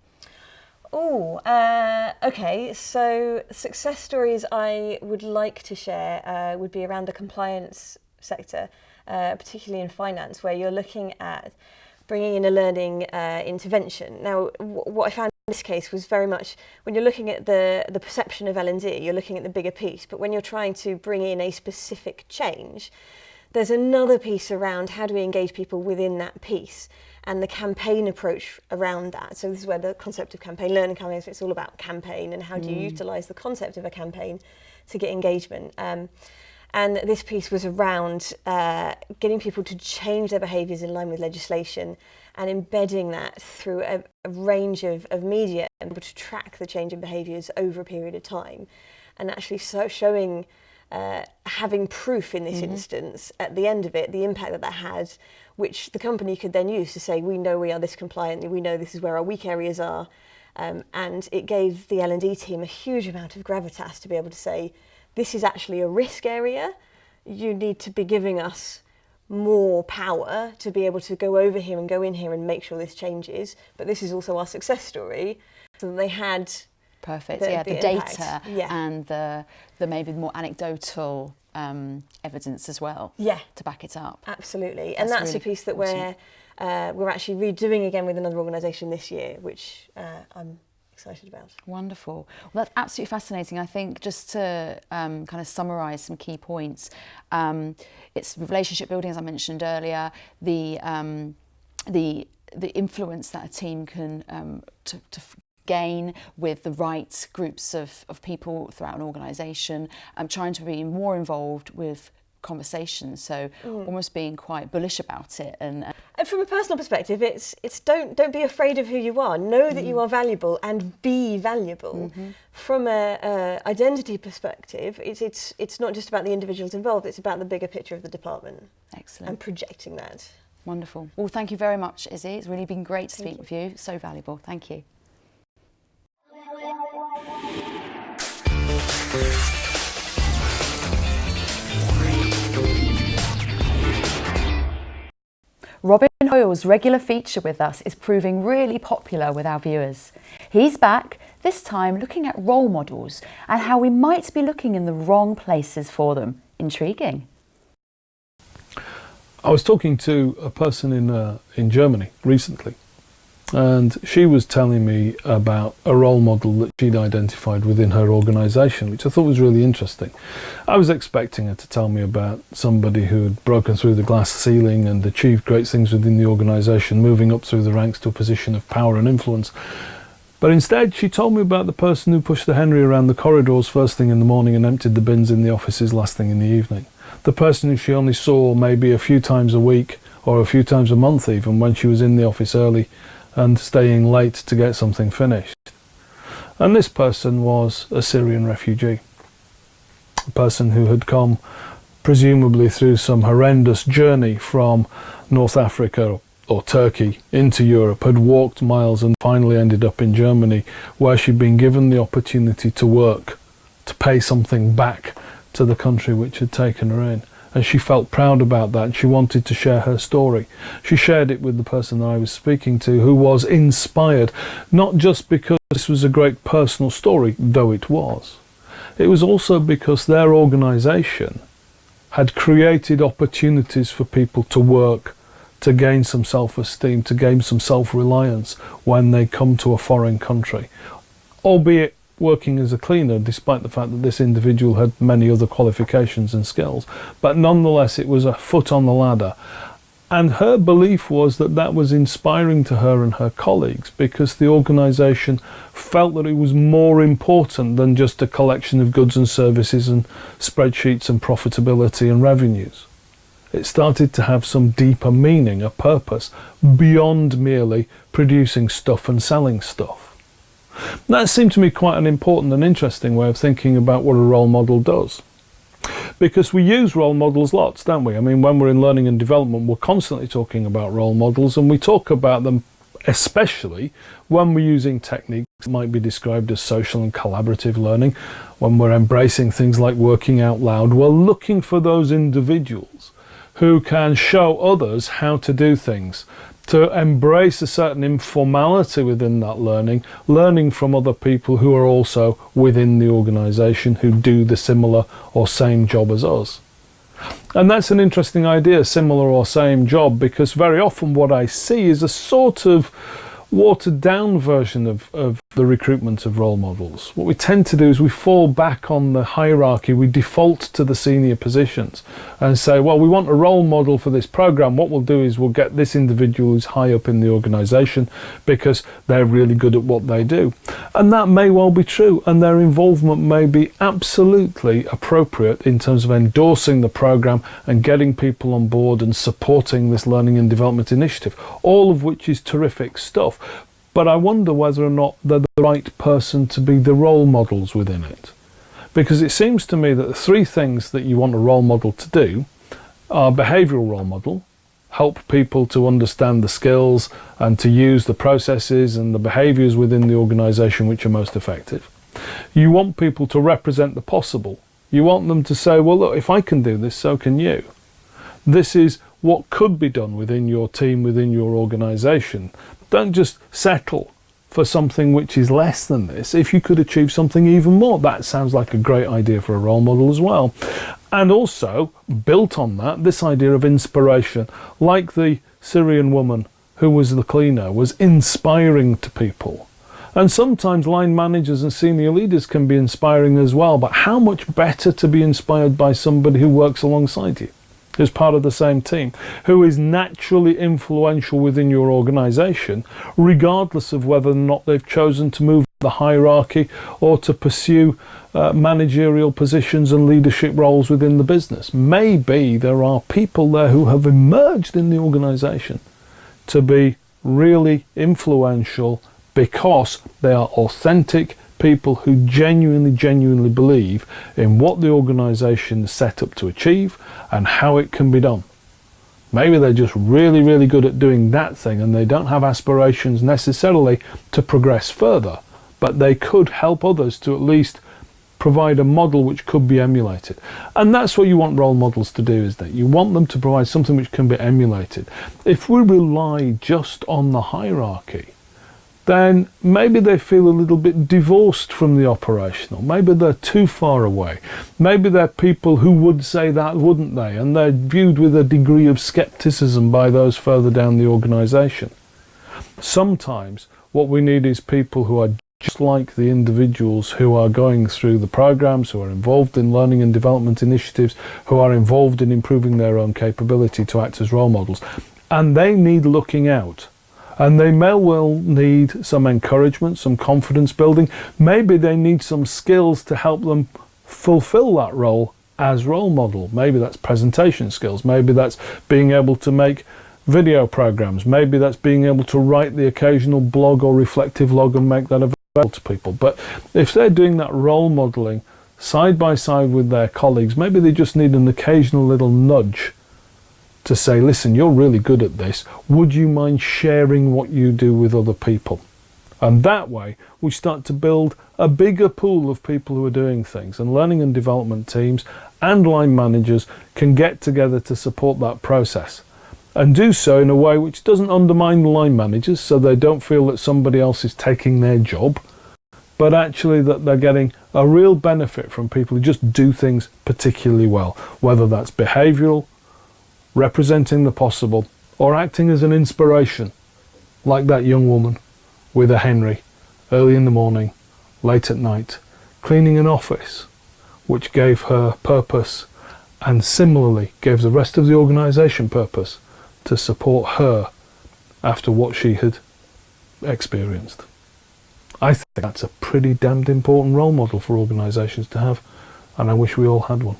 Okay, so success stories I would like to share would be around the compliance sector, particularly in finance, where you're looking at bringing in a learning intervention. Now, what I found in this case was very much, when you're looking at the perception of L&D, you're looking at the bigger piece, but when you're trying to bring in a specific change, there's another piece around how do we engage people within that piece, and the campaign approach around that. So this is where the concept of campaign learning comes in. So it's all about campaign and how do you utilise the concept of a campaign to get engagement. And this piece was around getting people to change their behaviours in line with legislation and embedding that through a range of media and able to track the change in behaviours over a period of time, and actually showing having proof in this instance at the end of it, the impact that had, which the company could then use to say, we know we are this compliant, we know this is where our weak areas are. And it gave the L&D team a huge amount of gravitas to be able to say, this is actually a risk area. You need to be giving us more power to be able to go over here and go in here and make sure this changes. But this is also our success story. So they had Perfect. the data and the maybe more anecdotal evidence as well. To back it up. Absolutely, and that's really a piece that we're actually redoing again with another organisation this year, which I'm excited about. Wonderful. Well, that's absolutely fascinating. I think just to kind of summarise some key points, it's relationship building, as I mentioned earlier, the influence that a team can to gain with the right groups of people throughout an organisation, trying to be more involved with conversations, so almost being quite bullish about it. And from a personal perspective, it's don't be afraid of who you are. Know that you are valuable and be valuable. From a identity perspective, it's not just about the individuals involved. It's about the bigger picture of the department. Excellent. And projecting that. Wonderful. Well, thank you very much, Izzy. It's really been great to speak with you. So valuable. Thank you. Robin Hoyle's regular feature with us is proving really popular with our viewers. He's back, this time looking at role models and how we might be looking in the wrong places for them. Intriguing. I was talking to a person in Germany recently, and she was telling me about a role model that she'd identified within her organisation, which I thought was really interesting. I was expecting her to tell me about somebody who had broken through the glass ceiling and achieved great things within the organisation, moving up through the ranks to a position of power and influence. But instead, she told me about the person who pushed the Henry around the corridors first thing in the morning and emptied the bins in the offices last thing in the evening. The person who she only saw maybe a few times a week or a few times a month even, when she was in the office early and staying late to get something finished. And this person was a Syrian refugee, a person who had come presumably through some horrendous journey from North Africa or Turkey into Europe, had walked miles and finally ended up in Germany, where she'd been given the opportunity to work, to pay something back to the country which had taken her in. And she felt proud about that, and she wanted to share her story. She shared it with the person that I was speaking to, who was inspired, not just because this was a great personal story, though it was. It was also because their organisation had created opportunities for people to work, to gain some self-esteem, to gain some self-reliance when they come to a foreign country, albeit working as a cleaner, despite the fact that this individual had many other qualifications and skills. But nonetheless, it was a foot on the ladder. And her belief was that that was inspiring to her and her colleagues, because the organisation felt that it was more important than just a collection of goods and services and spreadsheets and profitability and revenues. It started to have some deeper meaning, a purpose, beyond merely producing stuff and selling stuff. That seemed to me quite an important and interesting way of thinking about what a role model does. Because we use role models lots, don't we? I mean, when we're in learning and development, we're constantly talking about role models, and we talk about them especially when we're using techniques that might be described as social and collaborative learning, when we're embracing things like working out loud. We're looking for those individuals who can show others how to do things, to embrace a certain informality within that learning from other people who are also within the organisation, who do the similar or same job as us. And that's an interesting idea, similar or same job, because very often what I see is a sort of watered down version of the recruitment of role models. What we tend to do is we fall back on the hierarchy, we default to the senior positions and say, well, we want a role model for this program. What we'll do is we'll get this individual who's high up in the organisation because they're really good at what they do. And that may well be true, and their involvement may be absolutely appropriate in terms of endorsing the program and getting people on board and supporting this learning and development initiative, all of which is terrific stuff. But I wonder whether or not they're the right person to be the role models within it. Because it seems to me that the three things that you want a role model to do are behavioural role model, help people to understand the skills and to use the processes and the behaviours within the organisation which are most effective. You want people to represent the possible. You want them to say, well, look, if I can do this, so can you. This is what could be done within your team, within your organisation. Don't just settle for something which is less than this. If you could achieve something even more, that sounds like a great idea for a role model as well. And also, built on that, this idea of inspiration, like the Syrian woman who was the cleaner, was inspiring to people. And sometimes line managers and senior leaders can be inspiring as well, but how much better to be inspired by somebody who works alongside you, who's part of the same team, who is naturally influential within your organisation, regardless of whether or not they've chosen to move the hierarchy or to pursue managerial positions and leadership roles within the business. Maybe there are people there who have emerged in the organisation to be really influential because they are authentic people who genuinely believe in what the organisation is set up to achieve and how it can be done. Maybe they're just really good at doing that thing and they don't have aspirations necessarily to progress further, but they could help others to at least provide a model which could be emulated. And that's what you want role models to do, isn't it? You want them to provide something which can be emulated. If we rely just on the hierarchy, then maybe they feel a little bit divorced from the operational. Maybe they're too far away. Maybe they're people who would say that, wouldn't they? And they're viewed with a degree of scepticism by those further down the organisation. Sometimes what we need is people who are just like the individuals who are going through the programs, who are involved in learning and development initiatives, who are involved in improving their own capability to act as role models. And they need looking out. And they may well need some encouragement, some confidence building. Maybe they need some skills to help them fulfill that role as role model. Maybe that's presentation skills. Maybe that's being able to make video programs. Maybe that's being able to write the occasional blog or reflective log and make that available to people. But if they're doing that role modeling side by side with their colleagues, maybe they just need an occasional little nudge to say, listen, you're really good at this. Would you mind sharing what you do with other people? And that way we start to build a bigger pool of people who are doing things, and learning and development teams and line managers can get together to support that process and do so in a way which doesn't undermine the line managers, so they don't feel that somebody else is taking their job, but actually that they're getting a real benefit from people who just do things particularly well, whether that's behavioural, representing the possible, or acting as an inspiration, like that young woman with a Henry, early in the morning, late at night, cleaning an office, which gave her purpose and similarly gave the rest of the organisation purpose to support her after what she had experienced. I think that's a pretty damned important role model for organisations to have, and I wish we all had one.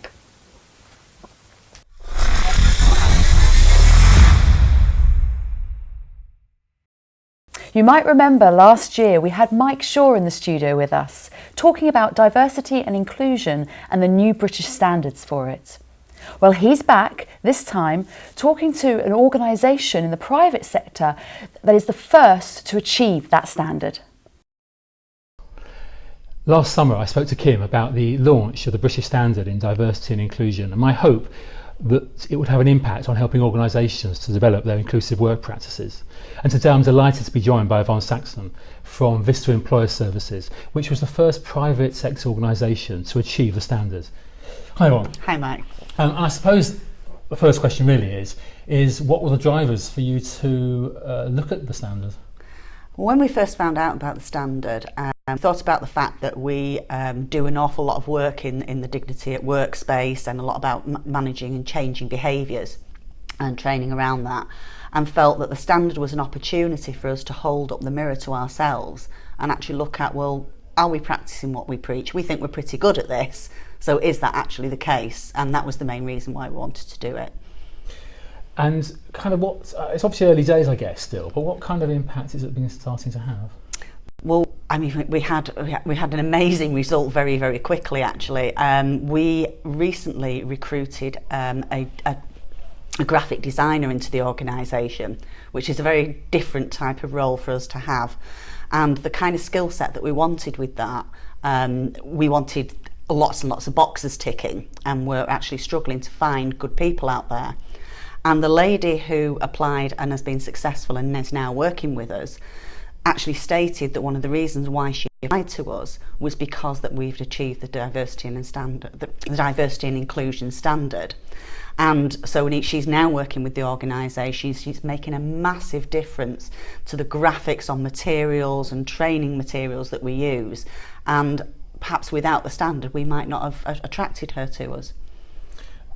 You might remember last year we had Mike Schur in the studio with us, talking about diversity and inclusion and the new British standards for it. Well, he's back, this time, talking to an organisation in the private sector that is the first to achieve that standard. Last summer I spoke to Kim about the launch of the British Standard in Diversity and Inclusion, and my hope that it would have an impact on helping organisations to develop their inclusive work practices. And today I'm delighted to be joined by Yvonne Saxon from Vista Employer Services, which was the first private sector organisation to achieve the standard. Hi Yvonne. Hi Mike. I suppose the first question really is what were the drivers for you to look at the standard? When we first found out about the standard, thought about the fact that we do an awful lot of work in the dignity at work space and a lot about managing and changing behaviours and training around that, and felt that the standard was an opportunity for us to hold up the mirror to ourselves and actually look at, well, are we practising what we preach? We think we're pretty good at this, so is that actually the case? And that was the main reason why we wanted to do it. And kind of what, it's obviously early days I guess still, but what kind of impact is it been starting to have? Well, I mean, we had an amazing result very, very quickly actually. We recently recruited a graphic designer into the organisation, which is a very different type of role for us to have. And the kind of skill set that we wanted with that, we wanted lots and lots of boxes ticking, and we're actually struggling to find good people out there. And the lady who applied and has been successful and is now working with us actually stated that one of the reasons why she applied to us was because that we've achieved the diversity and inclusion standard. And so she's now working with the organisation. She's making a massive difference to the graphics on materials and training materials that we use. And perhaps without the standard, we might not have attracted her to us.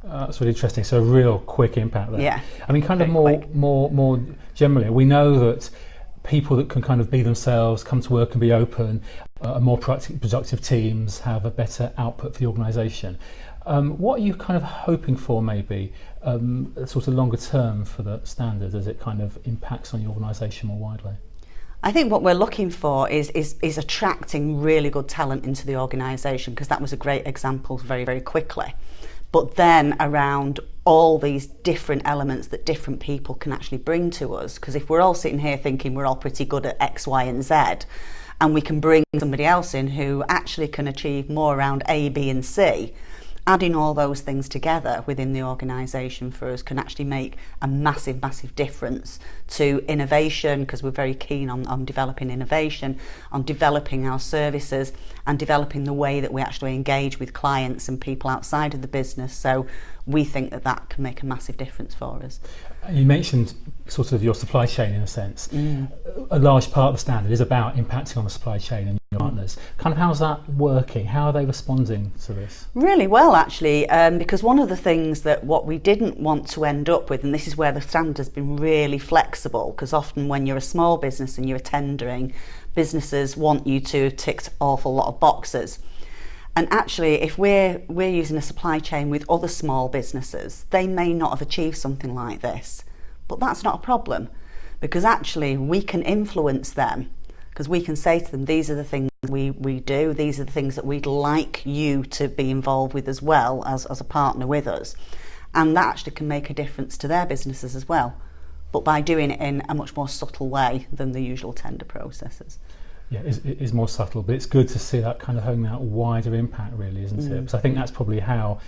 That's really interesting. So a real quick impact there. Yeah. I mean, kind of more generally, we know that people that can kind of be themselves, come to work and be open, more productive teams have a better output for the organisation. What are you kind of hoping for, maybe, sort of longer term for the standard as it kind of impacts on your organisation more widely? I think what we're looking for is attracting really good talent into the organisation, because that was a great example very, very quickly. But then around all these different elements that different people can actually bring to us, because if we're all sitting here thinking we're all pretty good at X, Y and Z, and we can bring somebody else in who actually can achieve more around A, B and C, adding all those things together within the organisation for us can actually make a massive, massive difference to innovation, because we're very keen on developing innovation, on developing our services and developing the way that we actually engage with clients and people outside of the business. So we think that that can make a massive difference for us. You mentioned sort of your supply chain in a sense. A large part of the standard is about impacting on the supply chain and your partners. Kind of how's that working? How are they responding to this? Really well, actually, because one of the things that what we didn't want to end up with, and this is where the standard has been really flexible, because often when you're a small business and you're tendering, businesses want you to have ticked an awful lot of boxes. And actually, if we're using a supply chain with other small businesses, they may not have achieved something like this. But that's not a problem, because actually we can influence them, because we can say to them, these are the things we do, these are the things that we'd like you to be involved with as well as a partner with us. And that actually can make a difference to their businesses as well, but by doing it in a much more subtle way than the usual tender processes. Yeah, it is more subtle, but it's good to see that kind of having that wider impact, really, isn't it? Because I think that's probably how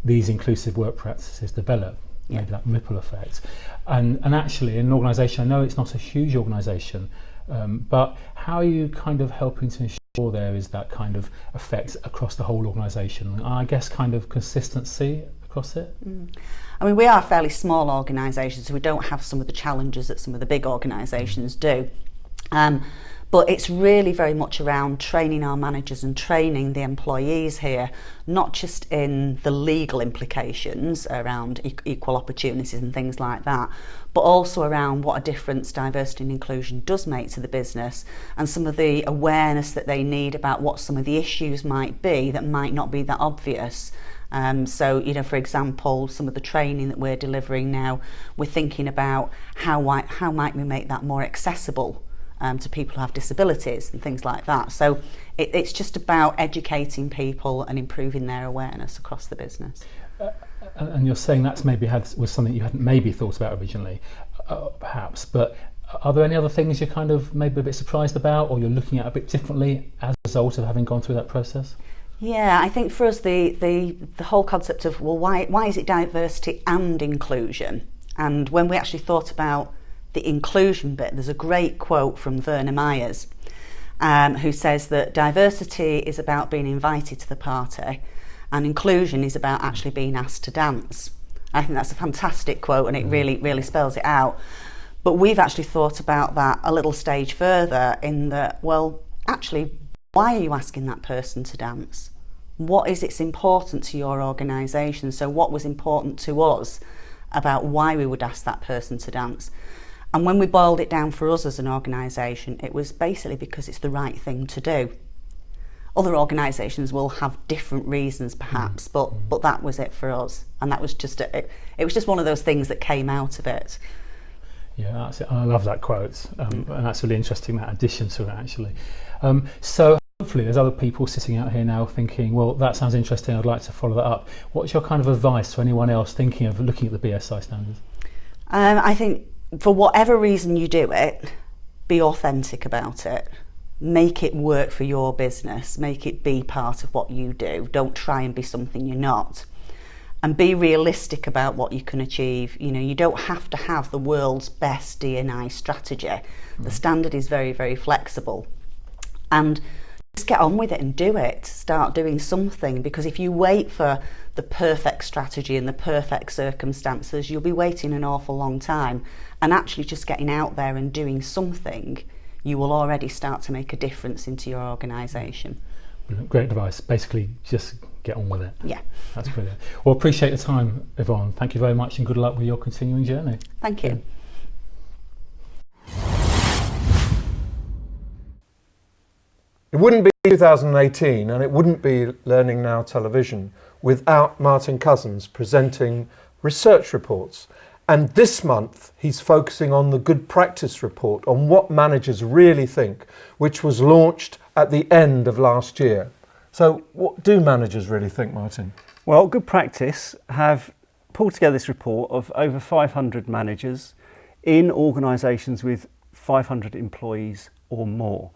these inclusive work practices develop, maybe that ripple effect. And actually, in an organisation, I know it's not a huge organisation, but how are you kind of helping to ensure there is that kind of effect across the whole organisation? I guess kind of consistency across it? I mean, we are a fairly small organisation, so we don't have some of the challenges that some of the big organisations do. But it's really very much around training our managers and training the employees here, not just in the legal implications around equal opportunities and things like that, but also around what a difference diversity and inclusion does make to the business, and some of the awareness that they need about what some of the issues might be that might not be that obvious. So, you know, for example, some of the training that we're delivering now, we're thinking about how might we make that more accessible to people who have disabilities and things like that. So it's just about educating people and improving their awareness across the business. And you're saying that's maybe was something you hadn't maybe thought about originally, perhaps, but are there any other things you're kind of maybe a bit surprised about, or you're looking at a bit differently as a result of having gone through that process? Yeah, I think for us the whole concept of, well, why is it diversity and inclusion? And when we actually thought about the inclusion bit, there's a great quote from Werner Myers, who says that diversity is about being invited to the party and inclusion is about actually being asked to dance. I think that's a fantastic quote, and it really, really spells it out. But we've actually thought about that a little stage further in that, well, actually, why are you asking that person to dance? What is it's important to your organisation? So what was important to us about why we would ask that person to dance? And when we boiled it down for us as an organisation, it was basically because it's the right thing to do. Other organisations will have different reasons perhaps, but that was it for us. And that was just, it was just one of those things that came out of it. Yeah, that's it. I love that quote. And that's really interesting, that addition to it actually. So hopefully there's other people sitting out here now thinking, well, that sounds interesting, I'd like to follow that up. What's your kind of advice to anyone else thinking of looking at the BSI standards? I think for whatever reason you do it, be authentic about it. Make it work for your business. Make it be part of what you do. Don't try and be something you're not. and be realistic about what you can achieve. You know, you don't have to have the world's best D&I strategy. The standard is very, very flexible. And just get on with it and do it. Start doing something, because if you wait for the perfect strategy and the perfect circumstances, you'll be waiting an awful long time. And actually just getting out there and doing something, you will already start to make a difference into your organisation. Great advice. Basically, just get on with it. Yeah. That's brilliant. Well, appreciate the time, Yvonne. Thank you very much, and good luck with your continuing journey. Thank you. It wouldn't be 2018, and it wouldn't be Learning Now Television without Martin Cousins presenting research reports. And this month, he's focusing on the Good Practice Report, on what managers really think, which was launched at the end of last year. So what do managers really think, Martin? Well, Good Practice have pulled together this report of over 500 managers in organisations with 500 employees or more.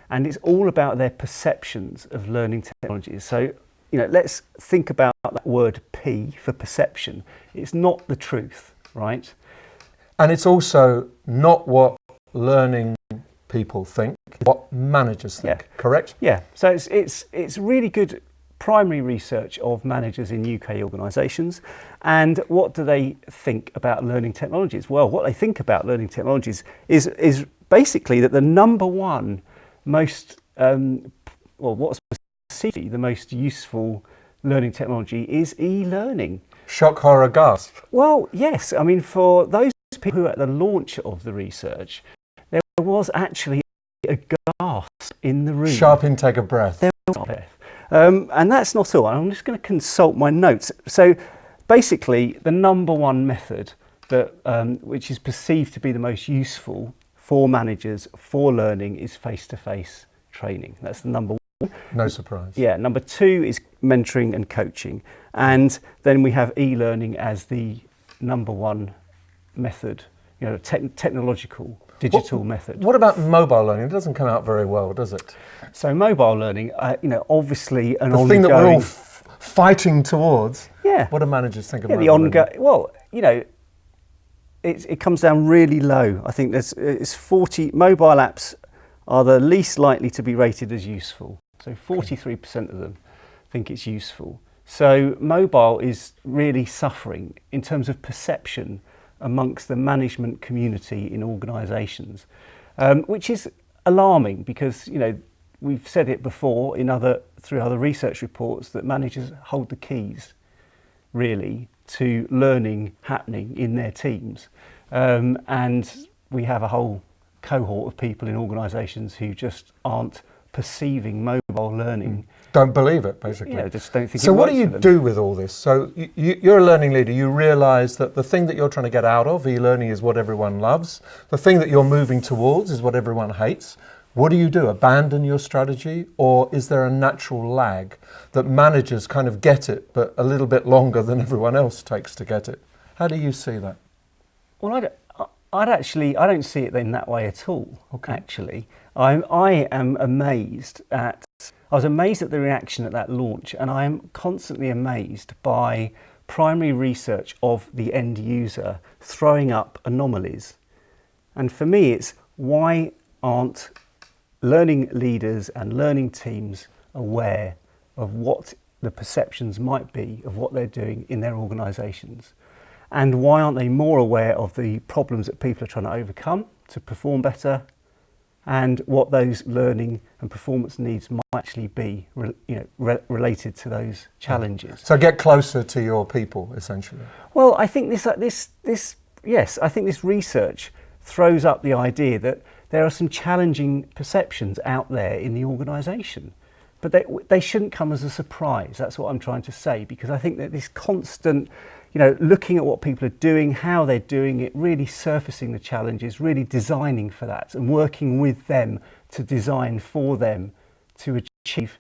And it's all about their perceptions of learning technologies. So, you know, let's think about that word P for perception. It's not the truth, right? And it's also not what learning people think, what managers think, correct? Yeah, so it's really good primary research of managers in UK organisations. And what do they think about learning technologies? Well, what they think about learning technologies is basically that the number one most, what's perceived to be the most useful learning technology is e-learning. Shock, horror, gasp. Well, yes. I mean, for those people who were at the launch of the research, there was actually a gasp in the room. Sharp intake of breath. There was a breath. And that's not all. I'm just going to consult my notes. So basically, the number one method that which is perceived to be the most useful for managers for learning is face-to-face training. That's the number one. No surprise. Yeah. Number two is mentoring and coaching. And then we have e-learning as the number one method, you know, technological, digital method. What about mobile learning? It doesn't come out very well, does it? So mobile learning, you know, obviously an ongoing... The thing that we're all fighting towards. Yeah. What do managers think of the mobile learning? Well, you know, it comes down really low. I think it's 40 mobile apps are the least likely to be rated as useful. So 43% of them think it's useful. So mobile is really suffering in terms of perception amongst the management community in organisations, which is alarming because, you know, we've said it before through other research reports that managers hold the keys really to learning happening in their teams. And we have a whole cohort of people in organisations who just aren't perceiving mobile learning. Don't believe it, basically. Yeah, just don't think so it what works do you for them. do with all this? So you're a learning leader. You realise that the thing that you're trying to get out of, e-learning, is what everyone loves. The thing that you're moving towards is what everyone hates. What do you do? Abandon your strategy? Or is there a natural lag that managers kind of get it, but a little bit longer than everyone else takes to get it? How do you see that? Well, I don't see it in that way at all, actually. I am amazed I was amazed at the reaction at that launch, and I am constantly amazed by primary research of the end user throwing up anomalies. And for me, it's why aren't learning leaders and learning teams aware of what the perceptions might be of what they're doing in their organisations? And why aren't they more aware of the problems that people are trying to overcome to perform better, and what those learning and performance needs might actually be related to those challenges? So get closer to your people, essentially. Well, I think I think this research throws up the idea that there are some challenging perceptions out there in the organisation, but they shouldn't come as a surprise. That's what I'm trying to say, because I think that this constant, you know, looking at what people are doing, how they're doing it, really surfacing the challenges, really designing for that and working with them to design for them to achieve,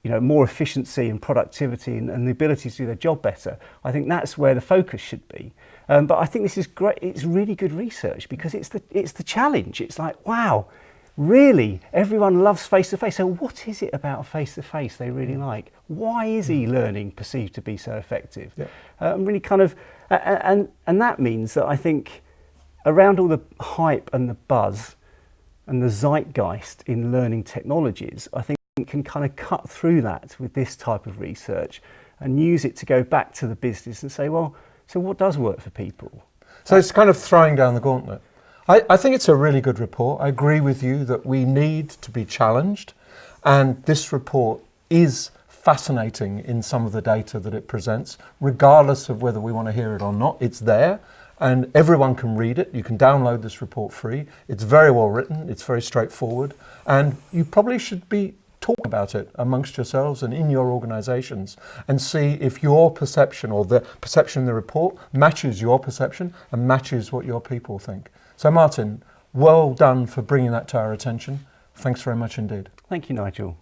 you know, more efficiency and productivity and the ability to do their job better. I think that's where the focus should be. But I think this is great. It's really good research because it's the challenge. It's like, wow, really, everyone loves face-to-face. So what is it about face-to-face they really like? Why is e-learning perceived to be so effective? Yeah. Really kind of, and that means that I think around all the hype and the buzz and the zeitgeist in learning technologies, I think we can kind of cut through that with this type of research and use it to go back to the business and say, well, so what does work for people? So it's kind of throwing down the gauntlet. I think it's a really good report. I agree with you that we need to be challenged, and this report is fascinating in some of the data that it presents, regardless of whether we want to hear it or not. It's there, and everyone can read it. You can download this report free. It's very well written, it's very straightforward, and you probably should talk about it amongst yourselves and in your organisations and see if your perception or the perception in the report matches your perception and matches what your people think. So Martin, well done for bringing that to our attention. Thanks very much indeed. Thank you, Nigel.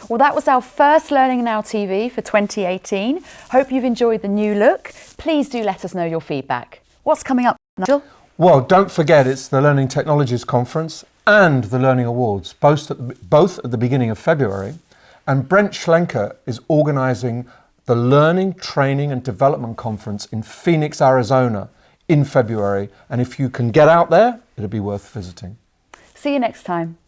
Well, that was our first Learning Now TV for 2018. Hope you've enjoyed the new look. Please do let us know your feedback. What's coming up, Nigel? Well, don't forget it's the Learning Technologies Conference and the Learning Awards, both at the beginning of February. And Brent Schlenker is organising the Learning, Training and Development Conference in Phoenix, Arizona in February. And if you can get out there, it'll be worth visiting. See you next time.